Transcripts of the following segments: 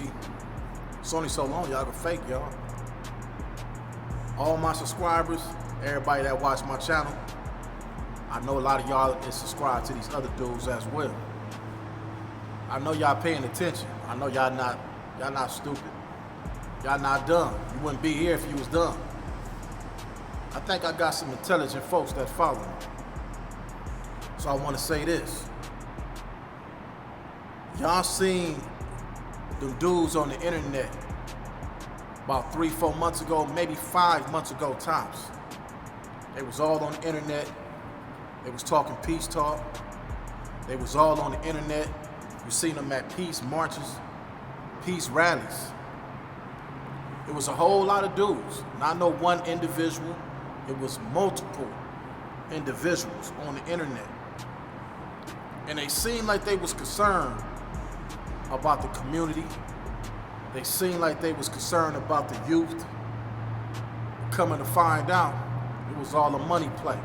See, it's only so long y'all can fake, y'all. All my subscribers, everybody that watch my channel, I know a lot of y'all is subscribed to these other dudes as well. I know y'all paying attention. I know y'all not stupid. Y'all not dumb. You wouldn't be here if you was dumb. I think I got some intelligent folks that follow me. So I want to say this. Y'all seen them dudes on the internet about 3-4 months ago, maybe 5 months ago tops. They was all on the internet. They was talking peace talk. They was all on the internet. You seen them at peace marches, peace rallies. It was a whole lot of dudes, not no one individual. It was multiple individuals on the internet. And they seemed like they was concerned about the community. They seemed like they was concerned about the youth. Coming to find out, it was all a money play.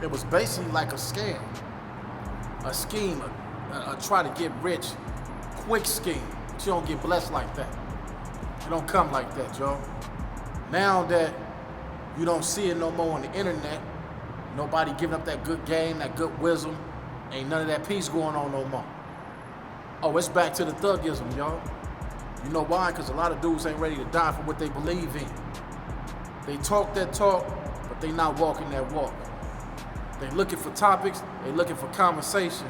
It was basically like a scam, a scheme, a try to get rich quick scheme. But you don't get blessed like that. You don't come like that, y'all. Now that you don't see it no more on the internet, nobody giving up that good game, that good wisdom, ain't none of that peace going on no more. Oh, it's back to the thuggism, y'all. You know why? Because a lot of dudes ain't ready to die for what they believe in. They talk that talk, but they not walking that walk. They looking for topics, they looking for conversation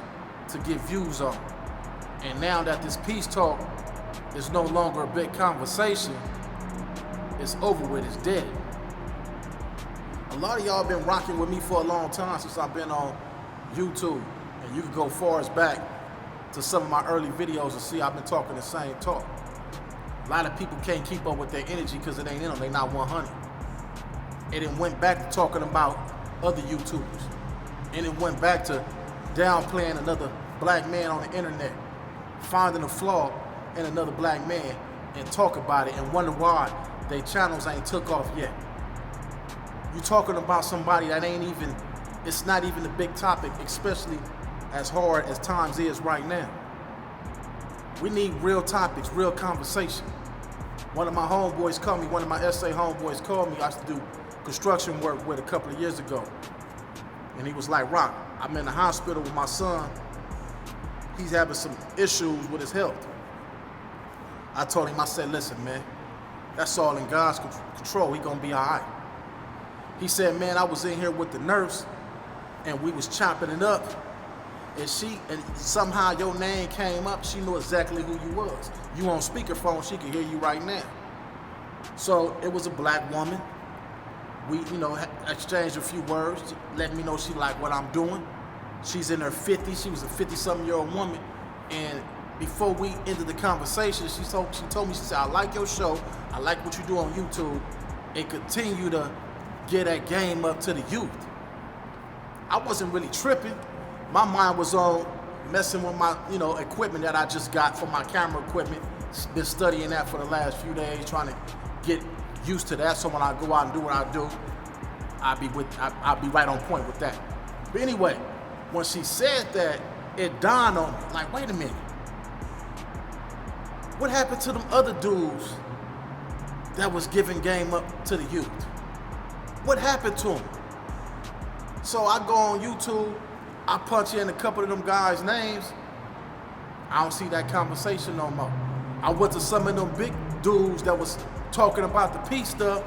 to get views on. And now that this peace talk is no longer a big conversation, it's over with, it's dead. A lot of y'all been rocking with me for a long time since I've been on YouTube. And you can go far as back to some of my early videos and see I've been talking the same talk. A lot of people can't keep up with their energy because it ain't in them, they not 100. And it went back to talking about other YouTubers. And it went back to downplaying another black man on the internet, finding a flaw in another black man and talk about it and wonder why their channels ain't took off yet. You talking about somebody that ain't even, it's not even a big topic, especially as hard as times is right now. We need real topics, real conversation. One of my homeboys called me, one of my SA homeboys called me. I used to do construction work with a couple of years ago. And he was like, Rock, I'm in the hospital with my son. He's having some issues with his health. I told him, I said, listen, man, that's all in God's control. He gonna be all right. He said, man, I was in here with the nurse and we was chopping it up. And somehow your name came up. She knew exactly who you was. You on speakerphone, she can hear you right now. So it was a black woman. We, exchanged a few words, letting me know she liked what I'm doing. She's in her 50s. She was a 50-something-year-old woman. And before we ended the conversation, she told me, she said, I like your show. I like what you do on YouTube. And continue to get that game up to the youth. I wasn't really tripping. My mind was on messing with my, equipment that I just got for my camera equipment. Been studying that for the last few days, trying to get used to that. So when I go out and do what I do, I'll be right on point with that. But anyway, when she said that, it dawned on me, like, wait a minute. What happened to them other dudes that was giving game up to the youth? What happened to them? So I go on YouTube, I punch in a couple of them guys' names. I don't see that conversation no more. I went to some of them big dudes that was talking about the peace stuff.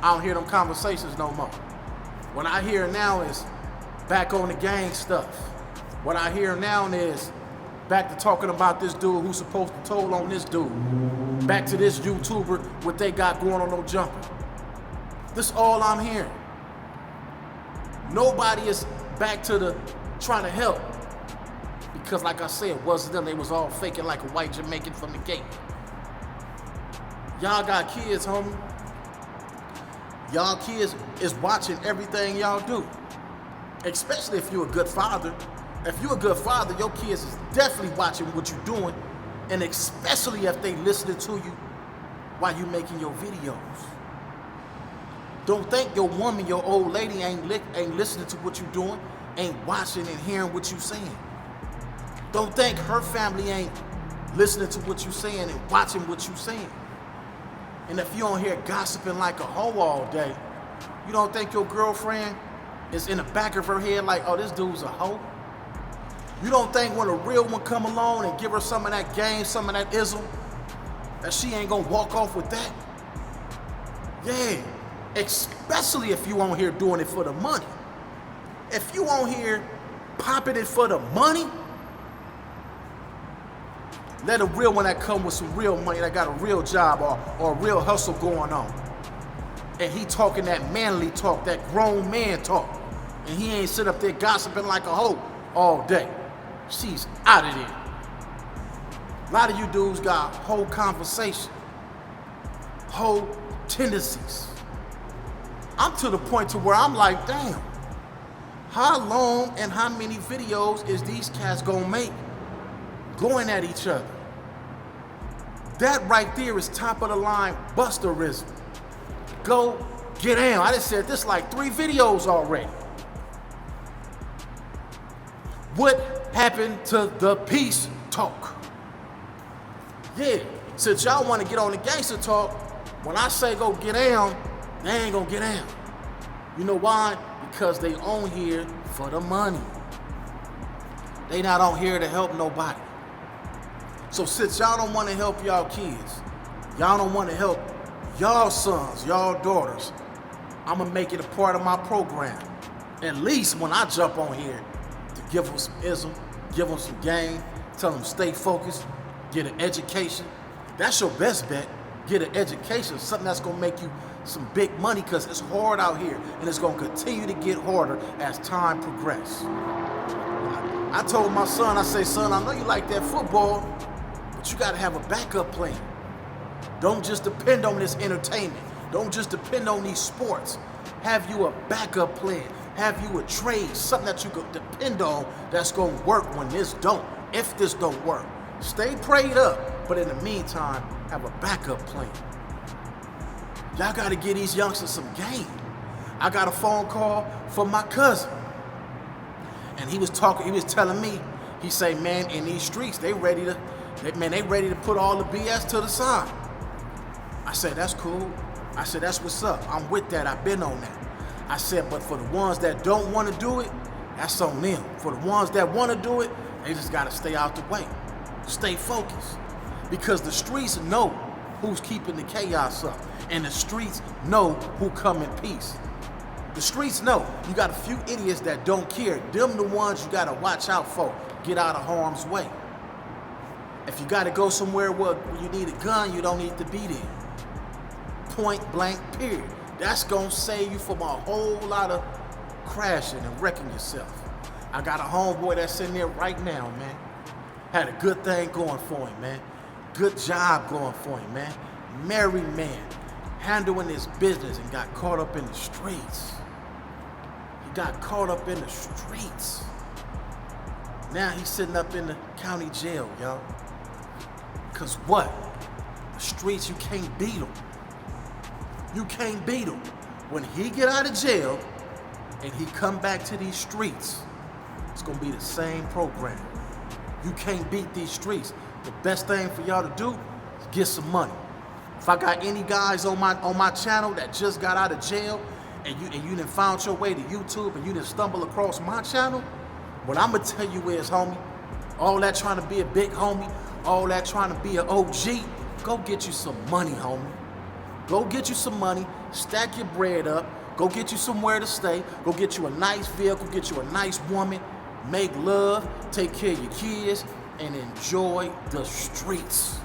I don't hear them conversations no more. What I hear now is back on the gang stuff. What I hear now is back to talking about this dude who's supposed to toll on this dude. Back to this YouTuber, what they got going on no jumper. This all I'm hearing. Nobody is back to the trying to help. Because like I said, it wasn't them. They was all faking like a white Jamaican from the gate. Y'all got kids, homie. Y'all kids is watching everything y'all do. Especially if you're a good father. If you're a good father, your kids is definitely watching what you're doing. And especially if they listening to you while you making your videos. Don't think your woman, your old lady ain't listening to what you're doing, ain't watching and hearing what you're saying. Don't think her family ain't listening to what you're saying and watching what you're saying. And if you don't hear gossiping like a hoe all day, you don't think your girlfriend is in the back of her head like, oh, this dude's a hoe? You don't think when a real one come along and give her some of that game, some of that ism, that she ain't gonna walk off with that? Yeah, especially if you on here doing it for the money. If you on here popping it for the money, let a real one that come with some real money, that got a real job or a real hustle going on. And he talking that manly talk, that grown man talk. And he ain't sit up there gossiping like a hoe all day. She's out of there. A lot of you dudes got whole conversation, whole tendencies. I'm to the point to where I'm like, damn, how long and how many videos is these cats gonna make going at each other? That right there is top of the line busterism. Go get down. I just said this like 3 videos already. What happened to the peace talk? Yeah, since y'all want to get on the gangster talk, when I say go get down, they ain't gonna get down. You know why? Because they on here for the money. They not on here to help nobody. So since y'all don't want to help y'all kids, y'all don't want to help y'all sons, y'all daughters, I'm gonna make it a part of my program. At least when I jump on here to give them some ism, give them some game, tell them stay focused, get an education. That's your best bet. Get an education, something that's gonna make you some big money, because it's hard out here and it's gonna continue to get harder as time progresses. I told my son, I say, son, I know you like that football, but you gotta have a backup plan. Don't just depend on this entertainment. Don't just depend on these sports. Have you a backup plan. Have you a trade, something that you can depend on that's gonna work when this don't, if this don't work. Stay prayed up, but in the meantime, have a backup plan. Y'all gotta give these youngsters some game. I got a phone call from my cousin, and he was telling me, he say, man, in these streets, they ready to put all the BS to the side. I said, that's cool. I said, that's what's up. I'm with that. I've been on that. I said, but for the ones that don't want to do it, that's on them. For the ones that want to do it, they just got to stay out the way. Stay focused. Because the streets know who's keeping the chaos up. And the streets know who come in peace. The streets know. You got a few idiots that don't care. Them the ones you got to watch out for. Get out of harm's way. If you got to go somewhere where you need a gun, you don't need to be there. Point blank, period. That's going to save you from a whole lot of crashing and wrecking yourself. I got a homeboy that's in there right now, man. Had a good thing going for him, man. Good job going for him, man. Married man. Handling his business and got caught up in the streets. He got caught up in the streets. Now he's sitting up in the county jail, y'all. Cause what? The streets, you can't beat them. You can't beat him. When he get out of jail and he come back to these streets, it's gonna be the same program. You can't beat these streets. The best thing for y'all to do is get some money. If I got any guys on my channel that just got out of jail and you done found your way to YouTube and you done stumble across my channel, what I'm gonna tell you is, homie, all that trying to be a big homie, all that trying to be an OG, go get you some money, homie. Go get you some money, stack your bread up, go get you somewhere to stay, go get you a nice vehicle, get you a nice woman, make love, take care of your kids, and enjoy the streets.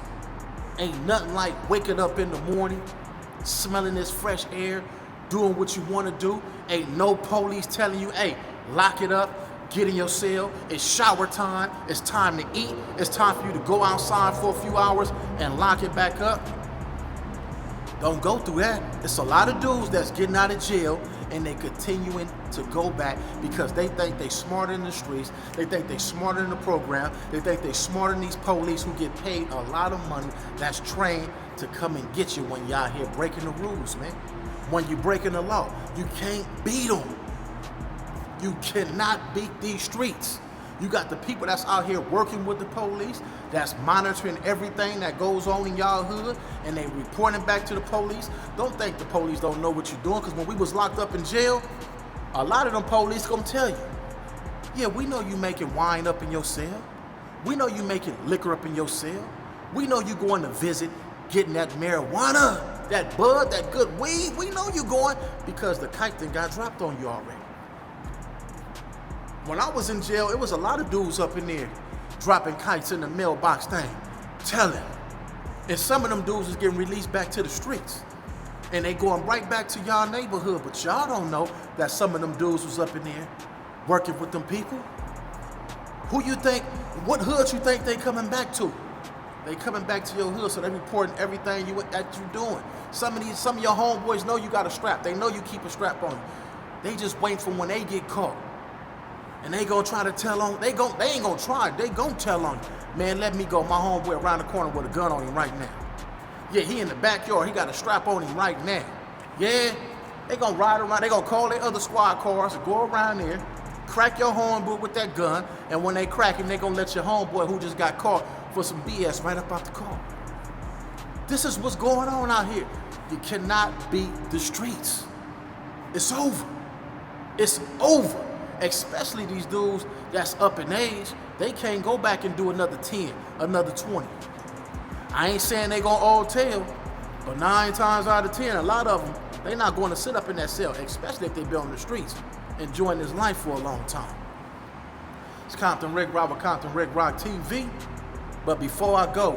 Ain't nothing like waking up in the morning, smelling this fresh air, doing what you want to do. Ain't no police telling you, hey, lock it up, get in your cell, it's shower time, it's time to eat, it's time for you to go outside for a few hours and lock it back up. Don't go through that. It's a lot of dudes that's getting out of jail and they continuing to go back because they think they smarter in the streets. They think they smarter in the program. They think they smarter than these police who get paid a lot of money that's trained to come and get you when you're out here breaking the rules, man. When you're breaking the law, you can't beat them. You cannot beat these streets. You got the people that's out here working with the police, that's monitoring everything that goes on in y'all hood, and they reporting back to the police. Don't think the police don't know what you're doing, because when we was locked up in jail, a lot of them police gonna tell you, yeah, we know you making wine up in your cell. We know you making liquor up in your cell. We know you going to visit, getting that marijuana, that bud, that good weed. We know you going, because the kite thing got dropped on you already. When I was in jail, it was a lot of dudes up in there dropping kites in the mailbox thing, telling. And some of them dudes was getting released back to the streets. And they going right back to y'all neighborhood. But y'all don't know that some of them dudes was up in there working with them people. Who you think, what hood you think they coming back to? They coming back to your hood, so they reporting everything that you doing. Some of your homeboys know you got a strap. They know you keep a strap on you. They just waiting for when they get caught. And they gonna try to tell on, they ain't gonna try, they gonna tell on you. Man, let me go, my homeboy around the corner with a gun on him right now. Yeah, he in the backyard, he got a strap on him right now. Yeah, they gonna ride around, they gonna call their other squad cars and go around there, crack your homeboy with that gun, and when they crack him, they gonna let your homeboy who just got caught for some BS right up out the car. This is what's going on out here. You cannot beat the streets. It's over. It's over. Especially these dudes that's up in age, they can't go back and do another 10, another 20. I ain't saying they gonna all tell, but 9 times out of 10, a lot of them, they not going to sit up in that cell, especially if they been on the streets, enjoying this life for a long time. It's Compton Rick Rock with Compton Rick Rock TV. But before I go,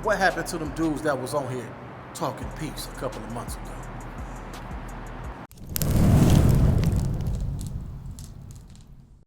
what happened to them dudes that was on here talking peace a couple of months ago?